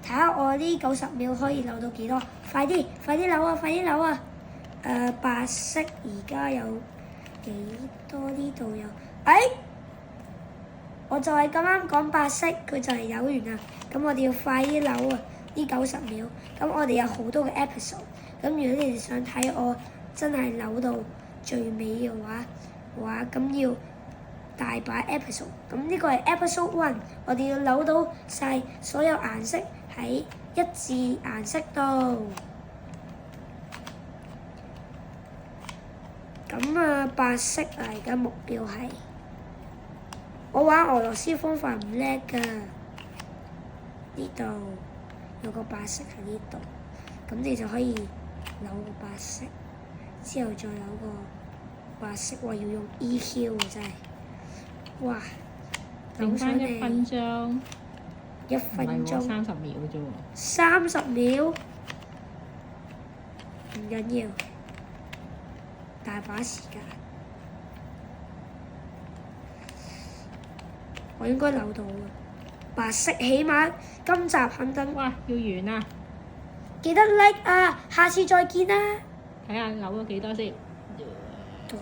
睇下我呢90秒可以扭到幾多？快啲扭啊！快啲扭啊！白色而家有幾多？呢度有，我就係咁啱講白色，佢就係扭完啦。咁我哋要快啲扭啊！呢90秒，咁我哋有好多個 episode。咁如果你哋想睇我真係扭到最尾嘅話，咁要大把 episode。咁呢個係 episode 1，我哋要扭到晒所有顏色喺一致顏色度。咁啊，白色啊，而家目標係我玩俄羅斯方法唔叻㗎。呢度有個白色喺呢度，咁你就可以扭個白色，之後再扭個白色。我要用 EQ 啊，真係，哇！剩翻1分鐘，1分鐘30秒啫喎。30秒，唔緊要，大把時間。我應該扭到啊！白色起碼今集肯定。哇！要完啦！記得 like 啊！下次再見啦！睇下扭咗幾多先。對。